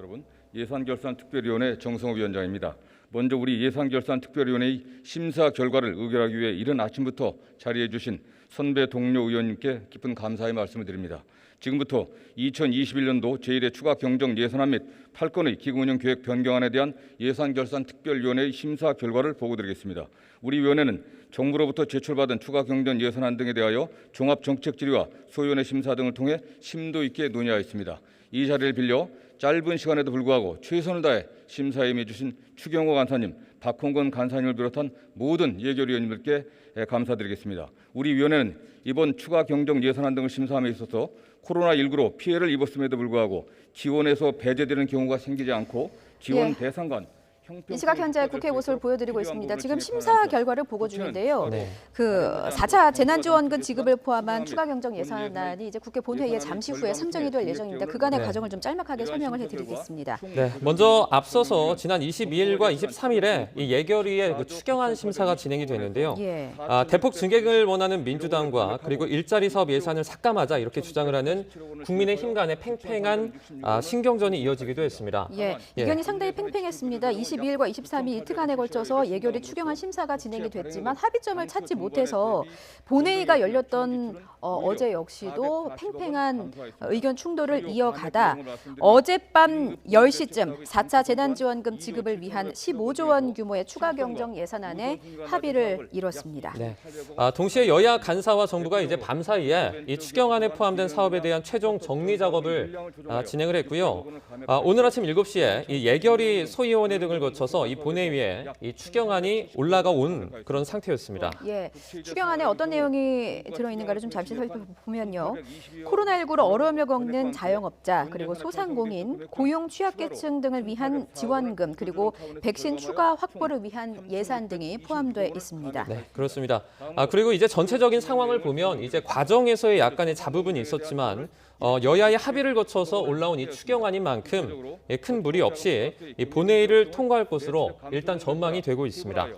여러분, 예산결산특별위원회 정성호 위원장입니다. 먼저 우리 예산결산특별위원회의 심사 결과를 의결하기 위해 이른 아침부터 자리해 주신 선배 동료 의원님께 깊은 감사의 말씀을 드립니다. 지금부터 2021년도 제1회 추가 경정 예산안 및 8건의 기금운용 계획 변경안에 대한 예산결산특별위원회의 심사 결과를 보고드리겠습니다. 우리 위원회는 정부로부터 제출받은 추가 경정 예산안 등에 대하여 종합정책질의와 소위원회 심사 등을 통해 심도 있게 논의하였습니다. 이 자리를 빌려 짧은 시간에도 불구하고 최선을 다해 심사에 임해주신 추경호 간사님, 박홍근 간사님을 비롯한 모든 예결위원님들께 감사드리겠습니다. 우리 위원회는 이번 추가 경정 예산안 등을 심사함에 있어서 코로나19로 피해를 입었음에도 불구하고 지원에서 배제되는 경우가 생기지 않고 지원 대상 간 이 시각 현재 국회 모습을 보여드리고 있습니다. 지금 심사 결과를 보고 중인데요. 그 4차 재난지원금 지급을 포함한 추가 경정 예산안이 이제 국회 본회의에 잠시 후에 상정이 될 예정입니다. 그간의 과정을 좀 짤막하게 설명을 해드리겠습니다. 네, 먼저 앞서서 지난 22일과 23일에 이 예결위의 그 추경안 심사가 진행이 됐는데요. 대폭 증액을 원하는 민주당과 그리고 일자리 사업 예산을 삭감하자 이렇게 주장을 하는 국민의힘 간의 팽팽한 신경전이 이어지기도 했습니다. 의견이 상당히 팽팽했습니다. 22일과 23일 이틀간에 걸쳐서 예결위 추경안 심사가 진행이 됐지만 합의점을 찾지 못해서 본회의가 열렸던 어제 역시도 팽팽한 의견 충돌을 이어가다 어젯밤 10시쯤 4차 재난지원금 지급을 위한 15조 원 규모의 추가 경정 예산안에 합의를 이뤘습니다. 동시에 여야 간사와 정부가 이제 밤사이에 이 추경안에 포함된 사업에 대한 최종 정리 작업을 진행을 했고요. 오늘 아침 7시에 이 예결위 소위원회 등을 거쳐서 이 본회의에 이 추경안이 올라가 온 그런 상태였습니다. 추경안에 어떤 내용이 들어있는가를 좀 잠시 살펴보면요. 코로나19로 어려움을 겪는 자영업자, 그리고 소상공인, 고용 취약계층 등을 위한 지원금, 그리고 백신 추가 확보를 위한 예산 등이 포함되어 있습니다. 네, 그렇습니다. 그리고 이제 전체적인 상황을 보면 이제 과정에서의 약간의 자부분이 있었지만 여야의 합의를 거쳐서 올라온 이 추경안인 만큼 큰 무리 없이 이 본회의를 통과할 것으로 일단 전망이 되고 있습니다.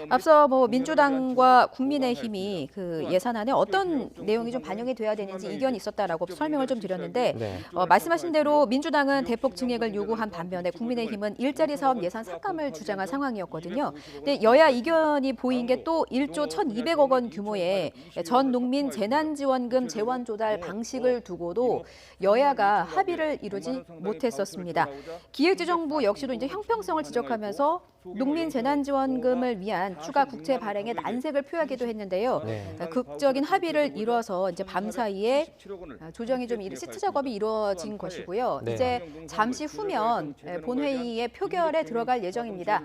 앞서 민주당과 국민의힘이 그 예산안에 어떤 내용이 좀 반영이 돼야 되는지 이견이 있었다라고 설명을 좀 드렸는데 말씀하신 대로 민주당은 대폭 증액을 요구한 반면에 국민의힘은 일자리 사업 예산 삭감을 주장한 상황이었거든요. 근데 여야 이견이 보인 게 또 1조 1,200억 원 규모의 전 농민 재난지원금 재원 조달 방식을 두고도 여야가 합의를 이루지 못했었습니다. 기획재정부 역시도 이제 형평성을 지적하면서 농민 재난지원금을 위한 추가 국채 발행에 난색을 표하기도 했는데요. 극적인 합의를 이뤄서 이제 밤사이에 조정이 좀 시트 작업이 이루어진 것이고요. 이제 잠시 후면 본회의의 표결에 들어갈 예정입니다.